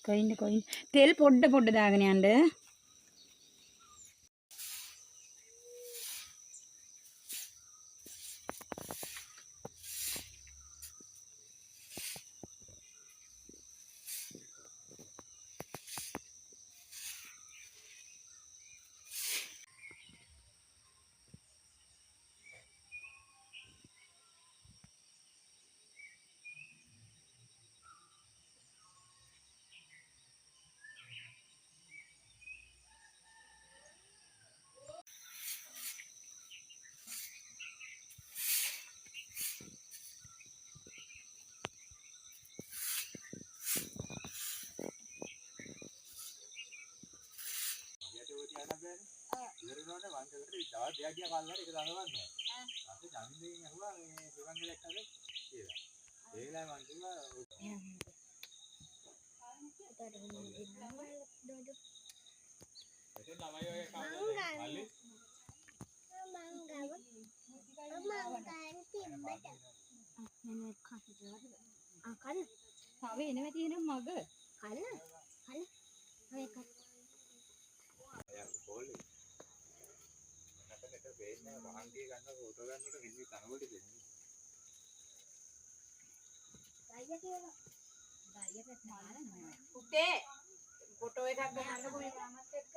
Coin තෙල් පොඩ්ඩ දාගෙන යන්න. ෆොටෝ එකක් ගන්නකො මේ මාමත් එක්ක.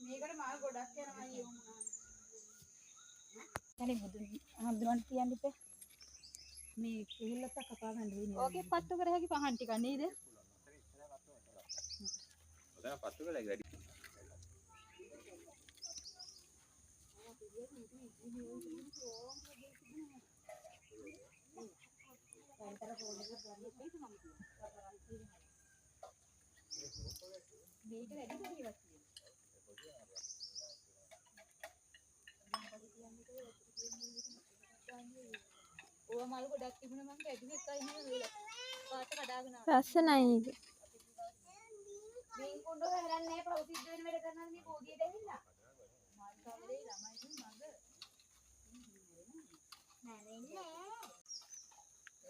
මේකට මාල් ගොඩක් යනවා අයියෝ මොනවා. හරි හඳුනන්න තියන්න ඉතින්. මේ කිහිල්ලත් කපා ගන්න වෙන්නේ. ඕකේ පත්තු කර හැකි පහන් ටික නේද? ඔතන පත්තු කරලා වැඩි. මේක වැඩි කරියක් ඕව මල් ගොඩක් තිබුණා මම කැඩුවේ එකයි නෙවෙයි පාට කඩාගෙන ආවා. ලස්සනයි ඒක. මේ කොණ්ඩ හැරන්නේ ප්‍රවෘත්ති වෙන වැඩ කරනවා මේ බෝධියට ඇවිල්ලා. මල් කවලේ ළමයි මග. නැරෙන්නේ.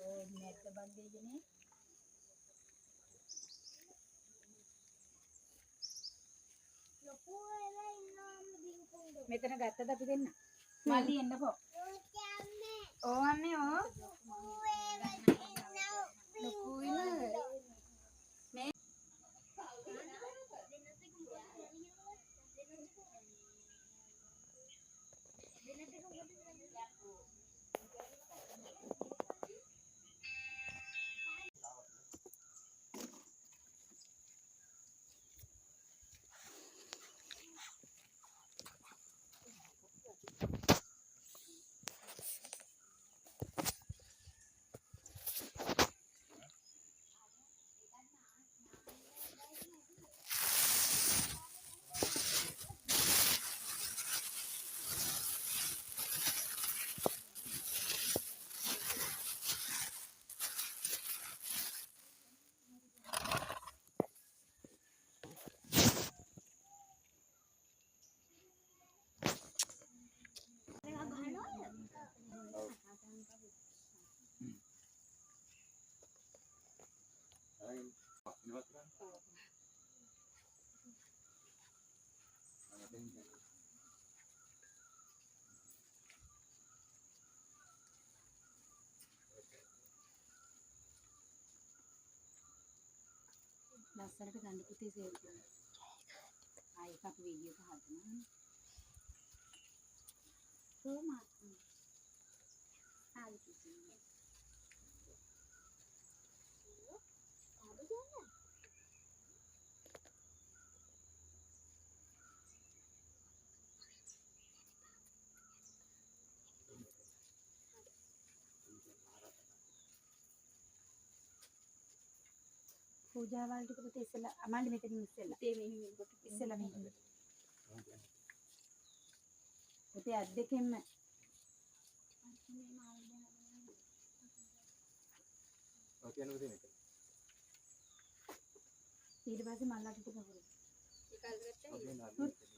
ඕ නැත්ත බන්දේජනේ. මෙතන ගත්තද අපි දෙන්න. මල්ලි එන්නකෝ. ඕවන්නේ ඕ. ලොකු ඉන්න. මේ ලස්සනට ගන්න පුතේ සේව් කරනවා. ආයෙත් අපි වීඩියෝ එක හදනවා. කොහොමද? ආයෙත් ඉන්නේ. පූජාවල් ටික පුතේ ඉස්සෙල්ලා අමාලි මෙතනින් ඉස්සෙල්ලා. තේ මෙහෙම කොට ඉස්සෙල්ලා මෙහෙම. පුතේ අත් දෙකෙන්ම ඔකේ නේද මේක. ඊට පස්සේ මල්ලා ටික ගහුවා. ඒක අල්ලගත්තා.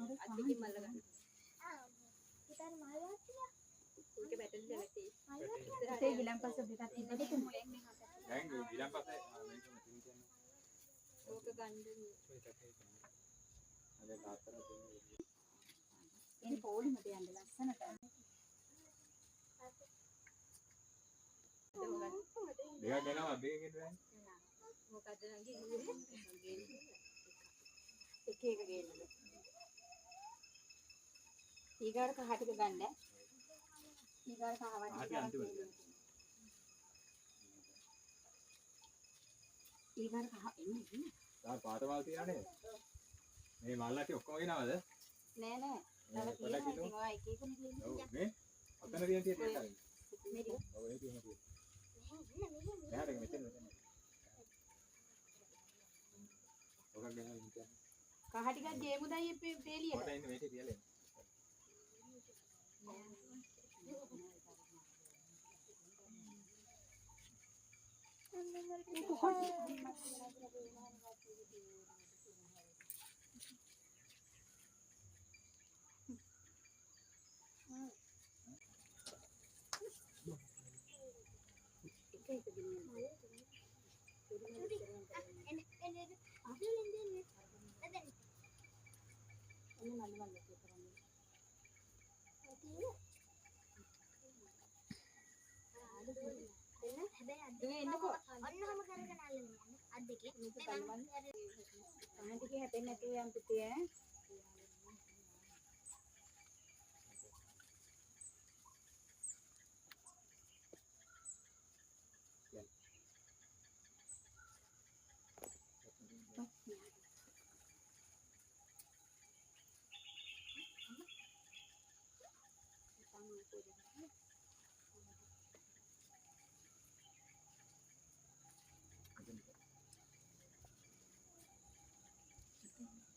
අත් දෙකෙන් මල්ල ගන්න. පුතාට මල් වාස්තිලා. ඒක බැටරි දෙලටි. ඒ ගිලම්පස දෙකක් තිබ්බද? දැන් ගිලම්පස ඕක ගන්න එනි පොලිමට යන්න ලස්සනට දෙයක් දෙනවා බේගෙන් දැන් මොකද නංගි එක එක ගේන්න ඊගාට කහ ටික ගන්න ඊගාට කහවත් ඊගාට කහ එන්නේ තා පාටවල් තියන්නේ මේ මල්ලාටි ඔක්කොම ගෙනවද නෑ නෑ තව තියෙනවා එක එකම තියෙනවා ඔව් මේ අතන තියෙන ටික මේක ඔව් ඒක තියෙනවා මෙහාට මෙතන ඔකක් ගෙනල්ලා ඉන්න කහ ටිකක් ගේමුදයි පේලියට කොට ඉන්න මේකේ තියලා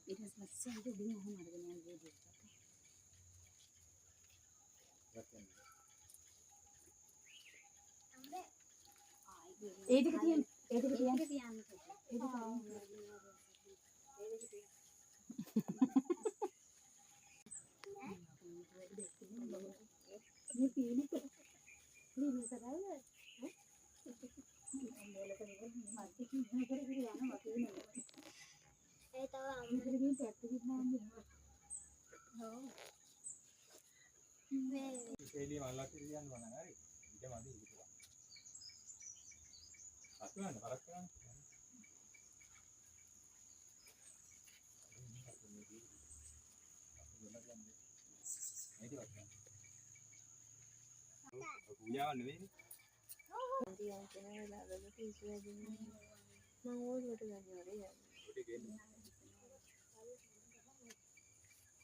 ඊට පස්සේ අපි දින මොහොම අරගෙන යන වීඩියෝ එක. ඒ දෙක තියන්න ඉතේලි මල්ලාටි තියන්න බෑ නේද ඊට මදි ඉතින් අස්වන්න කරක් කරන්න පූජාවක් නෙවෙයි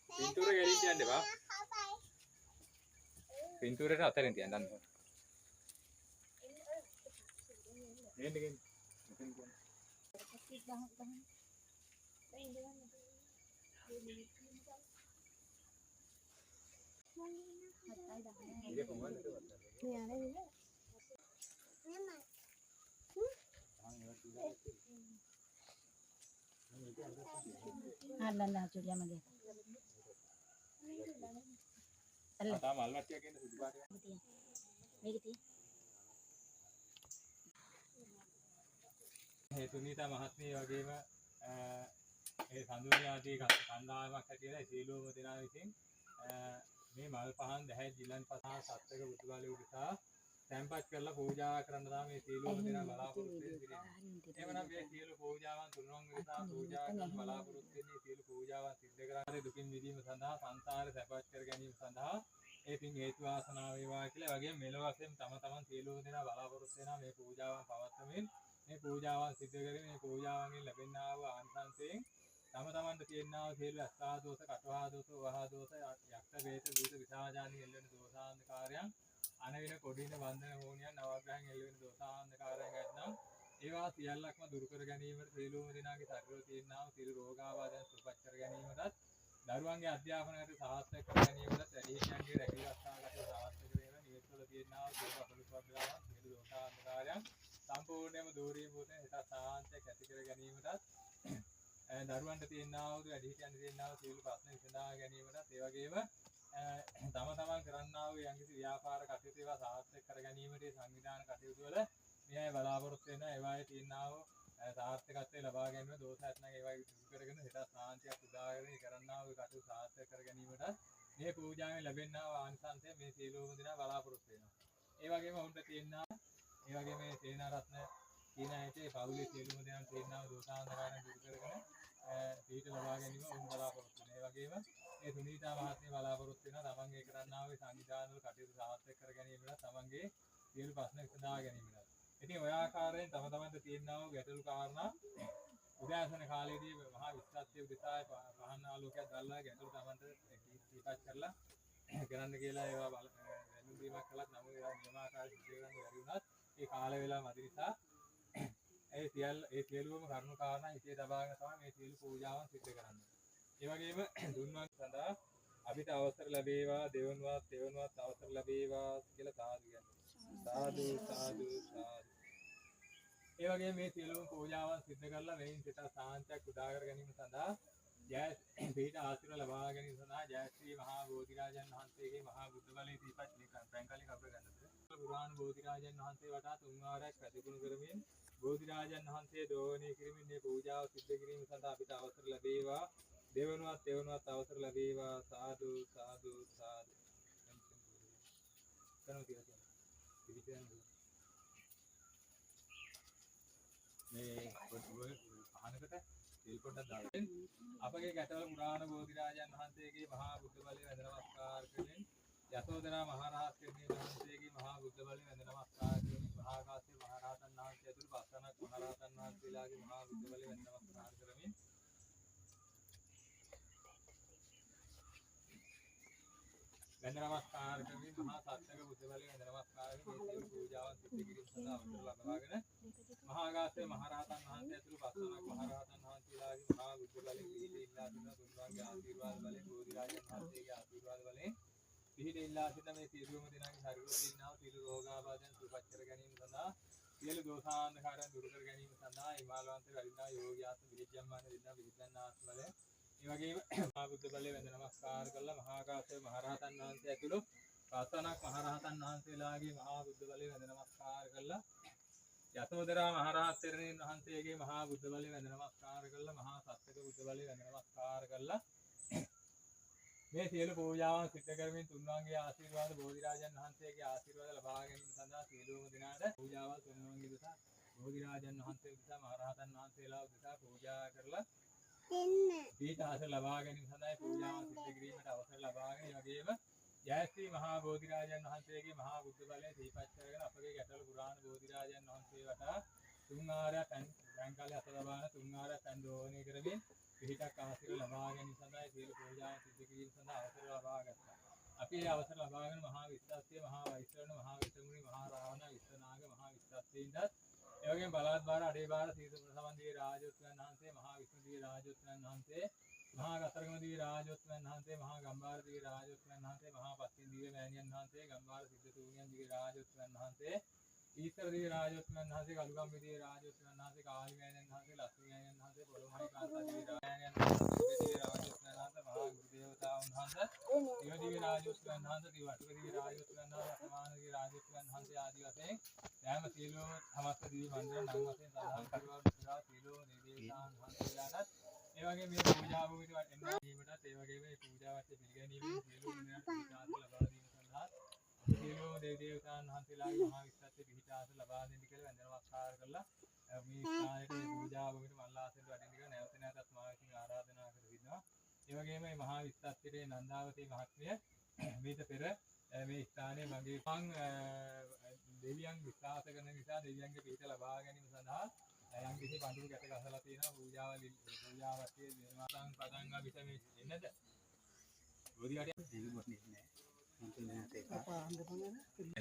පින්තූර ගෙලින් තියන්න එපා පින්තූරේට අතරින් තියන්න අන්න එන්න ගෙන්න මෙතන අල්ලන්න චුලියා මගේ තා මල්ලාටියක් එන්න සුදු පාටයක් මේක තියෙන හේතුනීතා මහත්මිය වගේම ඒ සඳුනි ආදී කණ්ඩායමක් හැටියට සීලෝම දෙනා විසින් මේ මල් පහන් 10 ජිලන් පහ සත්‍යක බුදුබාලේ උදෙසා තැන්පත් කරලා පූජා කරන්න තමයි මේ සීලෝම දෙනා බලාපොරොත්තු වෙන්නේ. එවනම් මේ සියලු පූජාවන් තුනුවන් විසා පූජා කරන බලාපොරොත්තු වෙන්නේ සියලු පූජාවන් සිද්ධ කරන්නේ දුකින් මිදීම සඳහා සංසාර සැපවත් කර ගැනීම සඳහා ඒ පින් හේතු වාසනා වේවා කියලා වගේම මෙලොව වශයෙන් තම තමන් සීලෝම දෙනා බලාපොරොත්තු වෙනා මේ පූජාවන් පවත්වමින් මේ පූජාවන් සිද්ධ කරගෙන මේ පූජාවන්ගෙන් ලැබෙනා වූ ආනිසංසයෙන් තම තමන්ට තියෙනා වූ සියලු අස්සා දෝෂ, කටවා දෝෂ, වහා දෝෂ, යක්ෂ වේත, භූත විසාජානි එල්ලෙන දෝෂාන්ධකාරයන් අනවින කොඩින වන්දන හෝනියන් නවග්‍රහයන් එල්ලෙන දෝෂාන්ධකාරයන් ඇතනම් ඒවා සියල්ලක්ම දුරු කර ගැනීමට සියලුම දෙනාගේ ශරීරවල තියෙනා වූ සියලු රෝගාබාධයන් සුවපත් කර ගැනීමටත් දරුවන්ගේ අධ්‍යාපනයට සාර්ථක කර ගැනීමටත් වැඩිහිටියන්ගේ රැකී ආරක්ෂාවට සාර්ථක වේම නිවෙස්වල තියෙනා වූ සියලු අපලුස්වද්දාවන් සියලු දෝෂාන්ධකාරයන් සම්පූර්ණයෙන්ම දූරීභූත හිත සාන්තියක් ඇති කර ගැනීමටත් දරුවන්ට තියෙනා වූ වැඩිහිටියන්ට තියෙනා වූ සියලු ප්‍රශ්න විසඳා ගැනීමටත් ඒ වගේම තම තමන් කරන්නා වූ යම්කිසි ව්‍යාපාර කටයුතු ඒවා සාර්ථක කර ගැනීමට සංවිධාන කටයුතු වල මේ බලාපොරොත්තු වෙන ඒවායේ තියෙනා වූ සාර්ථකත්වය ලබා ගැනීම දෝෂ නැත්නම් ඒවා දුරු කරගෙන හිත සාන්තියක් උදාගෙන කරන්නා වූ කටයුතු සාර්ථක කර ගැනීමට මේ පූජාවෙන් ලැබෙනා ආනිසංසය මේ සියලුම දෙනා බලාපොරොත්තු වෙනවා. ඒ වගේම උන්ට තියෙනා ඒ වගේම මේ සේනා රත්න කියන ඇයිතේ පවුලේ සියලුම දෙනා තියෙනා දෝෂාන්තරයන් දුරු කරගෙන පිට ලබා ගැනීම උන් බලාපොරොත්තු වෙනවා. ඒ වගේම මේ සුනීතා මහත්මිය බලාපොරොත්තු වෙනවා තමන්ගේ කරන්නා වූ සංවිධාන වල කටයුතු සාර්ථක කර ගැනීමට තමන්ගේ සියලු ප්‍රශ්න විසඳා ගැනීමට. ඉතින් ඔය ආකාරයෙන් තම තමන්ට තියෙනා වූ ගැටලු කාරණා උදෑසන කාලයේදී මහා විශ්වාසයේ උදෙසා පහන් ආලෝකයක් දැල්ලා ගැටලු තමන්ට ඉපත් කරලා කරන්න කියලා ඒවා වැඳුම් දීමක් කළත් නම් ඒවා නියමාකාරව සිදු කරන්න බැරි වුණත් ඒ කාල වේලාව මැදි නිසා ඒ සියලුම කරුණු කාරණා හිතේ තබාගෙන තමයි මේ සියලු පූජාවන් සිදු කරන්නේ. ඒ වගේම දුන්වන් සඳහා අපිට අවසර ලැබේවා දෙවනුවත් අවසර ලැබේවා කියලා සාදු කියනවා. සාදු සාදු සාදු. ඒ වගේම මේ සියලුම පූජාවන් සිදු කරලා මෙයින් සිත සාන්තියක් උදා කර ගැනීම සඳහා ජය පිට ආශිර්වාද ලබා ගැනීම සඳහා ජය ශ්‍රී මහා බෝධිරාජන් වහන්සේගේ මහා බුද්ධ බලයේ දීපත් පැන්කලේ කපර ගන්නද පුරාණ බෝධිරාජන් වහන්සේ වටා තුන් වාරයක් ප්‍රතිගුණ කරමින් බෝධිරාජන් වහන්සේ දෝවණය කිරීමෙන් මේ පූජාව සිදු කිරීම සඳහා අපිට අවසර ලැබේවා. දෙවනුවත් අවසර ලැබේවා. සාදු සාදු සාදු. කනෝ කියලා පිළිපෙන්නේ මේ පහනකට තෙල් පොඩ්ඩක් දාලා අපගේ ගැටවල පුරාණ බෝධිරාජන් වහන්සේගේ මහා බුද්ධ බලය වැඳ නමස්කාර කරමින් යසෝදරා මහ රහත් වහන්සේගේ මහා බුද්ධ බලය වැඳ නමස්කාර කරමින් මහා කාශ්‍යප මහ රහතන් වහන්සේ ඇතුළු පස්වනක් මහ රහතන් වහන්සේලාගේ මහා බුද්ධ බලය වැඳ නමස්කාර කරමින් වැඳ නමස්කාර කරමින් මහා සත්‍යක බුද්ධ බලය වැඳ නමස්කාර කරමින් මේ පූජාවන් සිදු කිරීම සඳහා අවසර ලබාගෙන මහා කාශ්‍යප මහ රහතන් වහන්සේ ඇතුළු පස්වනක් මහ රහතන් වහන්සේලාගේ මහා බුද්ධ බලය පිහිට ඉල්ලා සිටින තුන්වන්ගේ ආශිර්වාද බලයෙන් බෝධිරාජන් වහන්සේගේ ආශිර්වාද බලයෙන් පිහිට ඉල්ලා සිටින මේ සියලුම දෙනාගේ ශරීරවල තියෙනා සියලු රෝගාබාධයන් සුවපත් කර ගැනීම සඳහා සියලු දෝෂාන්ධකාරයන් දුරු කර ගැනීම සඳහා හිමාලවන්ත වරිණා යෝග්‍යාස විරිජ්ජම්මාන දෙන්නා විරිජ්ජන්නාස් බලය ඒ වගේම මහා බුද්ධ බලය වැඳ නමස්කාර කරලා මහා කාශ්‍යප මහ රහතන් වහන්සේ ඇතුළු පස්වනක් මහ රහතන් වහන්සේලාගේ මහා බුද්ධ බලය වැඳ නමස්කාර කරලා යසෝදරා මහ රහත් තෙරණින් වහන්සේගේ මහා බුද්ධ බලය වැඳ නමස්කාර කරලා මහා සත්‍යක බුද්ධ බලය වැඳ නමස්කාර කරලා මේ සියලු පූජාවන් සිදු කරමින් තුන්වන්ගේ ආශිර්වාද බෝධිරාජන් වහන්සේගේ ආශිර්වාද ලබා ගැනීම සඳහා සියලුම දෙනාට පූජාවල් තුන්වන්ගේ උදෙසා බෝධිරාජන් වහන්සේ උදෙසා මහ රහතන් වහන්සේලා උදෙසා පූජා කරලා පිහිට ආශිර්වාද ලබා ගැනීම සඳහා පූජාවන් සිදු කිරීමට අවසර ලබාගෙන ඒ වගේම ජය ශ්‍රී මහා බෝධිරාජන් වහන්සේගේ මහා බුද්ධ බලය සිහිපත් කරගෙන අපගේ ගැටළු පුරාණ බෝධිරාජන් වහන්සේ වටා තුන් ආරයක් පැන්කාලේ අත ලබාන තුන් ආරයක් පැන් දෝවණය කරමින් පිහිටක් ආශිර්වාද ලබා ගැනීම සඳහා සියලු පූජාවන් සිදු කිරීම සඳහා අවසර ලබා ගත්තා. අපි ඒ අවසර ලබාගෙන මහා විශ්වාසීය මහා වෛශ්‍රවණ මහා විසමුනි මහා රාවණ විශ්වනාග මහා විශ්වාසීන්ටත් ඒ වගේම බලාත්බාර අඩේබාර සීත සම්බන්ධී රාජෝත්වයන් වහන්සේ මහා විෂ්ණුදී රාජෝත්වයන් වහන්සේ මහා කතරගමදී රාජෝත්වයන් වහන්සේ මහා ගම්බාර දිවි රාජෝත්වයන් වහන්සේ මහා පස්තින් දිව්‍ය මෑණියන් වහන්සේ ගම්බාර සිද්ධ තුන්යන් දිවි රාජෝත්වයන් වහන්සේ ඊශ්වර දිවි රාජෝත්වයන් වහන්සේ කලුගම්බි දිවි රාජෝත්වයන් වහන්සේ කාලි මෑණියන් වහන්සේ ලක්ෂ්මී මෑණියන් වහන්සේ පොළොමහි කාන්තා දිවි රාජෝත්වයන් වහන්සේ දිවි රාජෝත්වයන් වහන්සේ මහා ගුරු දේවතාවුන් වහන්සේ දිව දිවි රාජෝත්වයන් වහන්සේ දිව අටක දිවි රාජෝත්වයන් වහන්සේ අසමාන දිවි රාජෝත්වයන් වහන්සේ ආදී වශයෙන් ධර්ම සීලෝ සමස්ත දිවි මණ්ඩල නම් වශයෙන් සදාන් කරවන පුරා සීලෝ දේවතාවුන් වහන්සේලාට ඒ වගේ මේ පූජා භූමියට එන්න දීමටත් ඒ වගේ මේ පූජාවත් පිළිගැනීමෙන් සියලු දෙනාට විශ්වාස ලබා දීම සඳහා සියලු දේවතාවුන් වහන්සේලාගේ මහා විශ්වාසයේ පිහිටාස ලබා දෙන්න කියලා වැඳ නමස්කාර කරලා මේ ස්ථානයේ මේ පූජා භූමියට මල්ලාසෙන් වඩින්න කියලා නැවත නැවතත් මා විසින් ආරාධනා කර සිටිනවා. ඒ වගේම මේ මහා විශ්වාසයේ නන්දාවතී මහත්මිය මේක පෙර මේ ස්ථානයේ මගේ දෙවියන් විශ්වාස කරන නිසා දෙවියන්ගේ පිහිට ලබා ගැනීම සඳහා යම් කිසි පඳුරු ගැට ගසලා තියෙනවා පූජාවලින් පූජාවත්තේ දෙනවාතන් පදංග විසමේ එන්නද බෝධියට දෙවියන් නෑ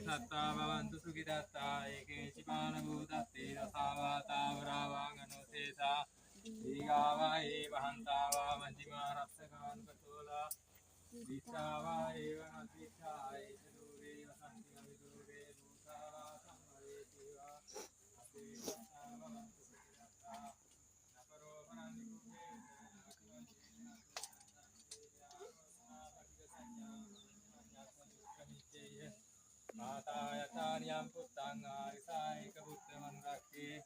සත්තා භවන්තු සුඛිතාත්තා ඒකේ චිපාන භූතත්තේ රසාවාතා වරාවාගනෝසේසා දීගාවා ඒ වහන්තාවා මජ්ක්‍ධිමා රස්සකාන් කතෝලා දිස්සාවා ඒව නතිච්ඡා ඒත දූරේ වසන්ති අවිදූරේ භූතාවා සම්වේතිවා අපේ සත්තා භවන්තු සුඛිතාත්තා නපරෝ පරන්ති කුපේ මාතා යතානියම් පුත්තං ආරිසායික පුත්‍රමන් රක්ඛේ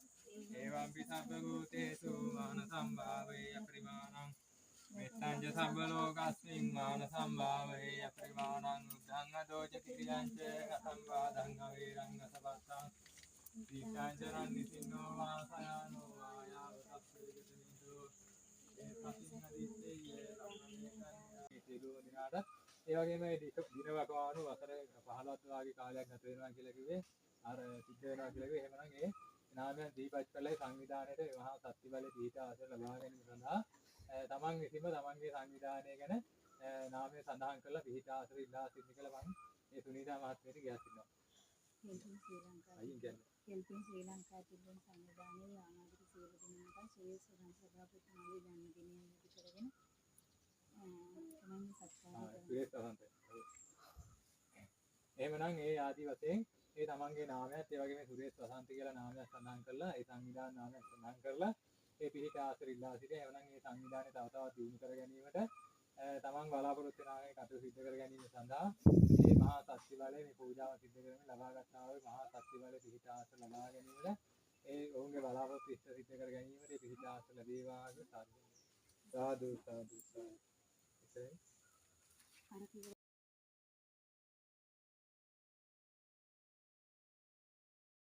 ඒවා සම්පි සබ්බ භූතේසු මාන සම්භාවේ අපරිමාණං මෙත්තං ච සබ්බ ලෝකස්මින් මාන සම්භාවේ අපරිමාණං උද්ධං අදෝච කිරියං ච අසම්බාධං අවේරං අසපත්තං සීතාං චරං නිසින්නෝ වාසයානෝ වායාව තප්පේකමිදෝ ඒ පසින් අදිත්තේ සියලුම දිනාට ඒ වගේම මේ දිනවකවානු වසර 15ක් වාගේ කාලයක් ගත වෙනවා කියලා කිව්වේ අර සිද්ධ වෙනවා කියලා කිව්වේ එහෙමනම් ඒ නාමයන් දීපත් කළේ සංවිධානයේ මහා ශක්ති බලය දීට ආසන ලබා ගැනීම සඳහා තමන් විසින්ම තමන්ගේ සංවිධානය ගැන නාමය සඳහන් කරලා පිහිට ආසන ඉල්ලා සිටින කියලා මම ඒ සුනීතා මහත්මියට කියලා සිටිනවා. හෙල්පින් ශ්‍රී ලංකා තිබෙන සංවිධානයේ ආනාගත සියලු දෙනාට ශ්‍රේෂ්ඨ සභාපතිතුමාගේ ජන්මදිනය නිමිති කරගෙන තමන්ගේ සත්කාරය එහෙමනම් ඒ ආදි වශයෙන් ඒ තමන්ගේ නාමයත් ඒ වගේම සුරේෂ් වසන්ත කියලා නාමයක් සඳහන් කරලා ඒ සංවිධාන නාමයක් සඳහන් කරලා ඒ පිහිට ආශ්‍ර ඉල්ලා සිටින එහෙමනම් මේ සංවිධානය තව තවත් දියුණු කර ගැනීමට තමන් බලාපොරොත්තු වෙන ආකාරයට කටයුතු සිදු කර ගැනීම සඳහා මේ මහා ශක්ති බලය මේ පූජාව සිදු කරමින් ලබා ගන්නා වූ මහා ශක්ති බලය පිහිට ආශ්‍ර ලබා ගැනීමට ඒ ඔවුන්ගේ බලාපොරොත්තු ඉෂ්ට සිදු කර ගැනීමට මේ පිහිට ආශ්‍ර ලැබේවා කියලා සාදු සාදු සාදු.